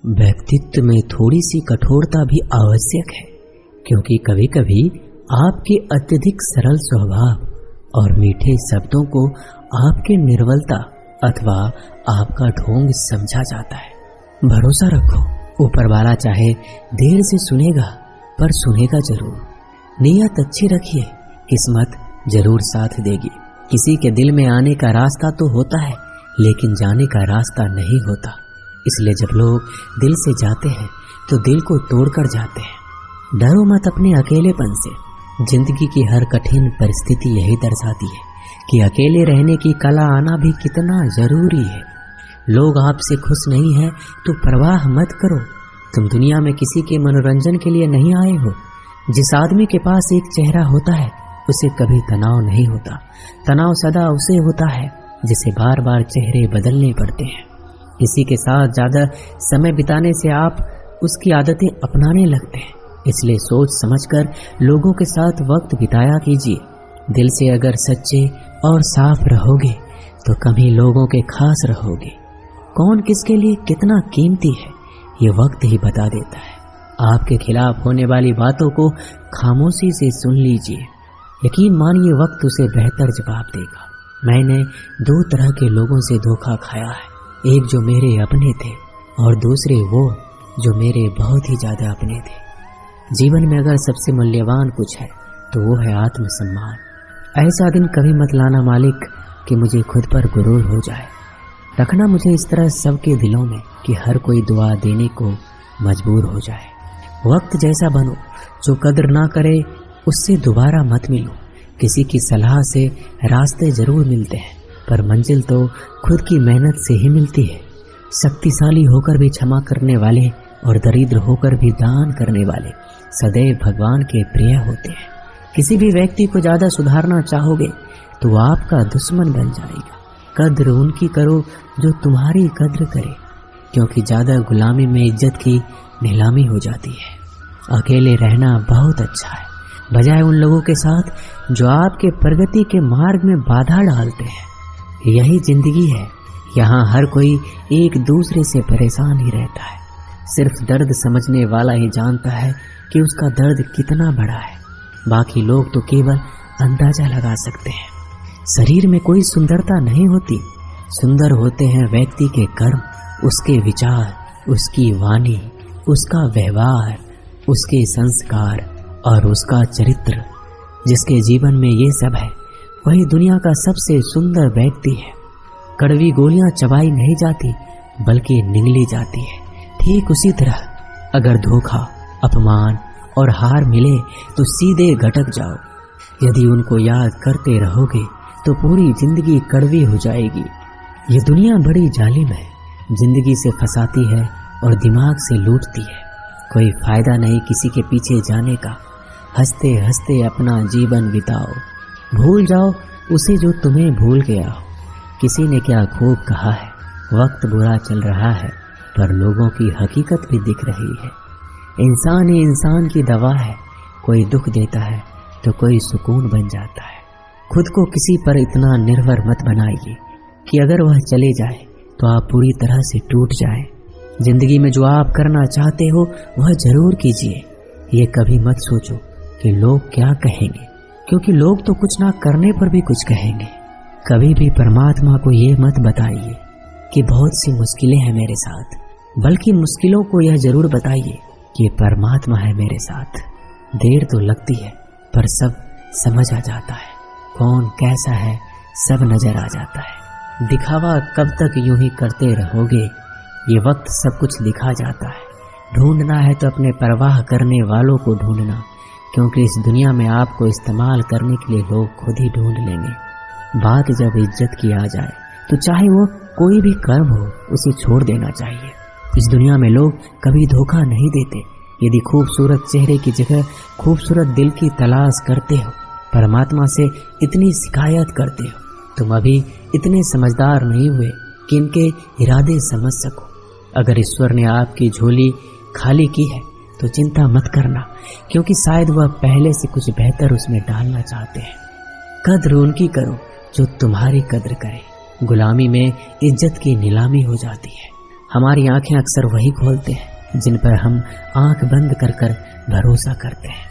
व्यक्तित्व में थोड़ी सी कठोरता भी आवश्यक है, क्योंकि कभी कभी आपके अत्यधिक सरल स्वभाव और मीठे शब्दों को आपके निर्बलता अथवा आपका ढोंग समझा जाता है। भरोसा रखो, ऊपर वाला चाहे देर से सुनेगा पर सुनेगा जरूर। नियत अच्छी रखिए, किस्मत जरूर साथ देगी। किसी के दिल में आने का रास्ता तो होता है, लेकिन जाने का रास्ता नहीं होता। इसलिए जब लोग दिल से जाते हैं तो दिल को तोड़कर जाते हैं। डरो मत अपने अकेलेपन से। जिंदगी की हर कठिन परिस्थिति यही दर्शाती है कि अकेले रहने की कला आना भी कितना जरूरी है। लोग आपसे खुश नहीं है तो परवाह मत करो। तुम दुनिया में किसी के मनोरंजन के लिए नहीं आए हो। जिस आदमी के पास एक चेहरा होता है उसे कभी तनाव नहीं होता। तनाव सदा उसे होता है जिसे बार बार चेहरे बदलने पड़ते हैं। किसी के साथ ज्यादा समय बिताने से आप उसकी आदतें अपनाने लगते हैं। इसलिए सोच समझकर लोगों के साथ वक्त बिताया कीजिए। दिल से अगर सच्चे और साफ रहोगे तो कभी लोगों के खास रहोगे। कौन किसके लिए कितना कीमती है ये वक्त ही बता देता है। आपके खिलाफ होने वाली बातों को खामोशी से सुन लीजिए। यकीन मानिए वक्त उसे बेहतर जवाब देगा। मैंने 2 तरह के लोगों से धोखा खाया है, एक जो मेरे अपने थे और दूसरे वो जो मेरे बहुत ही ज्यादा अपने थे। जीवन में अगर सबसे मूल्यवान कुछ है तो वो है आत्मसम्मान। ऐसा दिन कभी मत लाना मालिक कि मुझे खुद पर गुरूर हो जाए। रखना मुझे इस तरह सबके दिलों में कि हर कोई दुआ देने को मजबूर हो जाए। वक्त जैसा बनो, जो कद्र ना करे उससे दोबारा मत मिलो। किसी की सलाह से रास्ते जरूर मिलते हैं, पर मंजिल तो खुद की मेहनत से ही मिलती है। शक्तिशाली होकर भी क्षमा करने वाले और दरिद्र होकर भी दान करने वाले सदैव भगवान के प्रिय होते हैं। किसी भी व्यक्ति को ज्यादा सुधारना चाहोगे तो वो आपका दुश्मन बन जाएगा। कद्र उनकी करो जो तुम्हारी कद्र करे, क्योंकि ज्यादा गुलामी में इज्जत की नीलामी हो जाती है। अकेले रहना बहुत अच्छा है, बजाय उन लोगों के साथ जो आपके प्रगति के मार्ग में बाधा डालते हैं। यही जिंदगी है, यहाँ हर कोई एक दूसरे से परेशान ही रहता है। सिर्फ दर्द समझने वाला ही जानता है कि उसका दर्द कितना बड़ा है। बाकी लोग तो केवल अंदाजा लगा सकते हैं। शरीर में कोई सुंदरता नहीं होती, सुंदर होते हैं व्यक्ति के कर्म, उसके विचार, उसकी वाणी, उसका व्यवहार, उसके संस्कार और उसका चरित्र। जिसके जीवन में ये सब है वही दुनिया का सबसे सुंदर व्यक्ति है। कड़वी गोलियां चबाई नहीं जाती बल्कि निगली जाती है। ठीक उसी तरह अगर धोखा, अपमान और हार मिले तो सीधे घटक जाओ। यदि उनको याद करते रहोगे तो पूरी जिंदगी कड़वी हो जाएगी। ये दुनिया बड़ी जालिम है, जिंदगी से फंसाती है और दिमाग से लूटती है। कोई फायदा नहीं किसी के पीछे जाने का। हंसते हंसते अपना जीवन बिताओ, भूल जाओ उसे जो तुम्हें भूल गया हो। किसी ने क्या खूब कहा है, वक्त बुरा चल रहा है पर लोगों की हकीकत भी दिख रही है। इंसान ही इंसान की दवा है, कोई दुख देता है तो कोई सुकून बन जाता है। खुद को किसी पर इतना निर्भर मत बनाइए कि अगर वह चले जाए तो आप पूरी तरह से टूट जाएं। जिंदगी में जो आप करना चाहते हो वह जरूर कीजिए। ये कभी मत सोचो कि लोग क्या कहेंगे, क्योंकि लोग तो कुछ ना करने पर भी कुछ कहेंगे। कभी भी परमात्मा को ये मत बताइए कि बहुत सी मुश्किलें हैं मेरे साथ, बल्कि मुश्किलों को यह जरूर बताइए कि परमात्मा है मेरे साथ। देर तो लगती है पर सब समझ आ जाता है, कौन कैसा है सब नजर आ जाता है। दिखावा कब तक यूं ही करते रहोगे, ये वक्त सब कुछ दिखा जाता है। ढूंढना है तो अपने परवाह करने वालों को ढूंढना, क्योंकि इस दुनिया में आपको इस्तेमाल करने के लिए लोग खुद ही ढूंढ लेंगे। बात जब इज्जत की आ जाए तो चाहे वो कोई भी कर्म हो उसे छोड़ देना चाहिए। इस दुनिया में लोग कभी धोखा नहीं देते। यदि खूबसूरत चेहरे की जगह खूबसूरत दिल की तलाश करते हो, परमात्मा से इतनी शिकायत करते हो, तुम अभी इतने समझदार नहीं हुए कि इनके इरादे समझ सको। अगर ईश्वर ने आपकी झोली खाली की है तो चिंता मत करना, क्योंकि शायद वह पहले से कुछ बेहतर उसमें डालना चाहते हैं। कद्र उनकी करो जो तुम्हारी कद्र करे। गुलामी में इज्जत की नीलामी हो जाती है। हमारी आंखें अक्सर वही खोलते हैं जिन पर हम आंख बंद कर कर भरोसा करते हैं।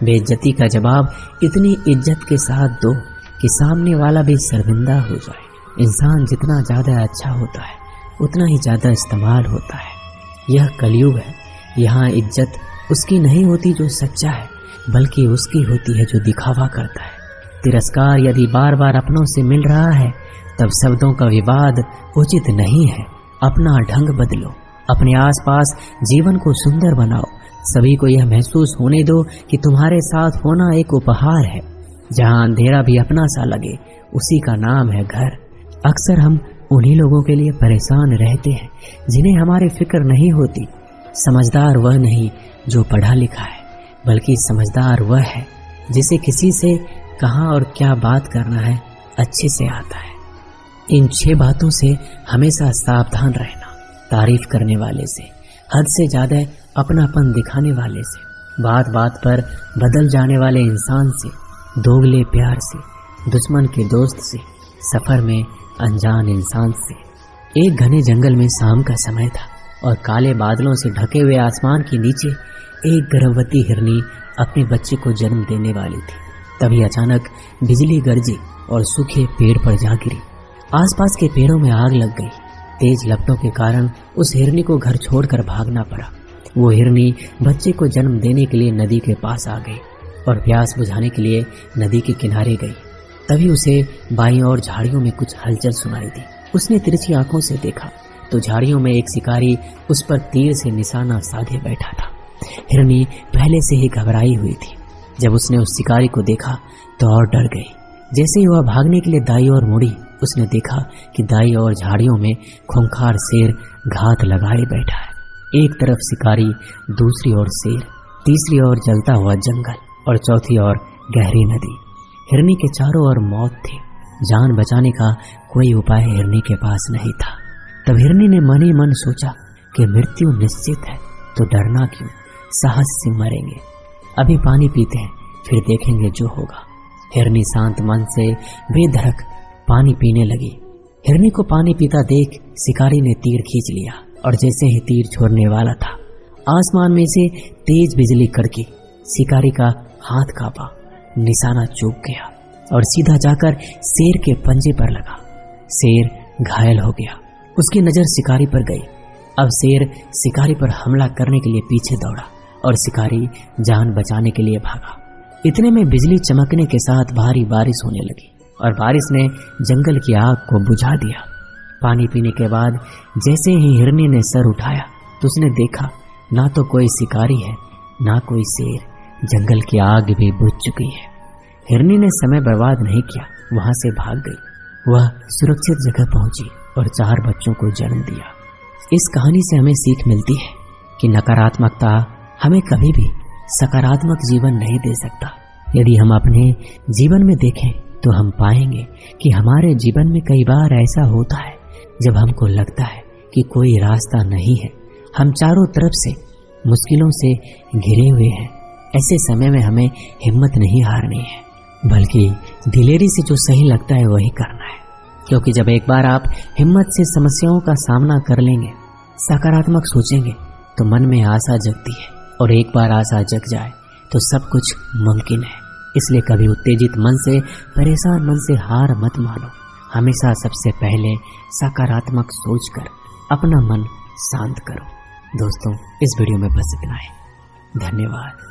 बेइज्जती का जवाब इतनी इज्जत के साथ दो कि सामने वाला भी शर्मिंदा हो जाए। इंसान जितना ज्यादा अच्छा होता है उतना ही ज्यादा इस्तेमाल होता है। यह कलयुग है। यहाँ इज्जत उसकी नहीं होती जो सच्चा है, बल्कि उसकी होती है जो दिखावा करता है। तिरस्कार यदि बार बार अपनों से मिल रहा है तब शब्दों का विवाद उचित नहीं है। अपना ढंग बदलो, अपने आसपास जीवन को सुंदर बनाओ। सभी को यह महसूस होने दो कि तुम्हारे साथ होना एक उपहार है। जहाँ अंधेरा भी अपना सा लगे उसी का नाम है घर। अक्सर हम उन्हीं लोगों के लिए परेशान रहते हैं जिन्हें हमारी फिक्र नहीं होती। समझदार वह नहीं जो पढ़ा लिखा है, बल्कि समझदार वह है जिसे किसी से कहाँ और क्या बात करना है अच्छे से आता है। इन 6 बातों से हमेशा सावधान रहना। तारीफ करने वाले से, हद से ज्यादा अपनापन दिखाने वाले से, बात बात पर बदल जाने वाले इंसान से, दोगले प्यार से, दुश्मन के दोस्त से, सफर में अनजान इंसान से। एक घने जंगल में शाम का समय था और काले बादलों से ढके हुए आसमान के नीचे एक गर्भवती हिरनी अपने बच्चे को जन्म देने वाली थी। तभी अचानक बिजली गरजी और सूखे पेड़ पर जा गिरी। आसपास के पेड़ों में आग लग गई। तेज लपटों के कारण उस हिरनी को घर छोड़कर भागना पड़ा। वो हिरनी बच्चे को जन्म देने के लिए नदी के पास आ गई और प्यास बुझाने के लिए नदी के किनारे गई। तभी उसे बाईं ओर झाड़ियों में कुछ हलचल सुनाई दी। उसने तिरछी आंखों से देखा तो झाड़ियों में एक शिकारी उस पर तीर से निशाना साधे बैठा था। हिरनी पहले से ही घबराई हुई थी। जब उसने उस शिकारी को देखा तो और डर गई। जैसे ही वह भागने के लिए दाईं ओर मुड़ी, उसने देखा कि दाईं ओर झाड़ियों में खूंखार शेर घात लगाए बैठा है। एक तरफ शिकारी, दूसरी ओर शेर, तीसरी ओर जलता हुआ जंगल और चौथी ओर गहरी नदी। हिरनी के चारों ओर मौत थी। जान बचाने का कोई उपाय हिरनी के पास नहीं था। तब हिरनी ने मन ही मन सोचा कि मृत्यु निश्चित है तो डरना क्यों, साहस से मरेंगे। अभी पानी पीते हैं, फिर देखेंगे जो होगा। हिरनी शांत मन से बेधड़क पानी पीने लगी। हिरनी को पानी पीता देख शिकारी ने तीर खींच लिया और जैसे ही तीर छोड़ने वाला था, आसमान में से तेज बिजली कड़की। शिकारी का हाथ कांपा, निशाना चूक गया और सीधा जाकर शेर के पंजे पर लगा। शेर घायल हो गया। उसकी नजर शिकारी पर गई। अब शेर शिकारी पर हमला करने के लिए पीछे दौड़ा और शिकारी जान बचाने के लिए भागा। इतने में बिजली चमकने के साथ भारी बारिश होने लगी और बारिश ने जंगल की आग को बुझा दिया। पानी पीने के बाद जैसे ही हिरनी ने सर उठाया तो उसने देखा ना तो कोई शिकारी है ना कोई शेर। जंगल की आग भी बुझ चुकी है। हिरनी ने समय बर्बाद नहीं किया, वहां से भाग गई। वह सुरक्षित जगह पहुंची और 4 बच्चों को जन्म दिया। इस कहानी से हमें सीख मिलती है कि नकारात्मकता हमें कभी भी सकारात्मक जीवन नहीं दे सकता। यदि हम अपने जीवन में देखें तो हम पाएंगे कि हमारे जीवन में कई बार ऐसा होता है जब हमको लगता है कि कोई रास्ता नहीं है, हम चारों तरफ से मुश्किलों से घिरे हुए हैं। ऐसे समय में हमें हिम्मत नहीं हारनी है, बल्कि दिलेरी से जो सही लगता है वही करना है। क्योंकि जब एक बार आप हिम्मत से समस्याओं का सामना कर लेंगे, सकारात्मक सोचेंगे, तो मन में आशा जगती है और एक बार आशा जग जाए तो सब कुछ मुमकिन है। इसलिए कभी उत्तेजित मन से, परेशान मन से हार मत मानो। हमेशा सबसे पहले सकारात्मक सोचकर अपना मन शांत करो। दोस्तों, इस वीडियो में बस इतना है। धन्यवाद।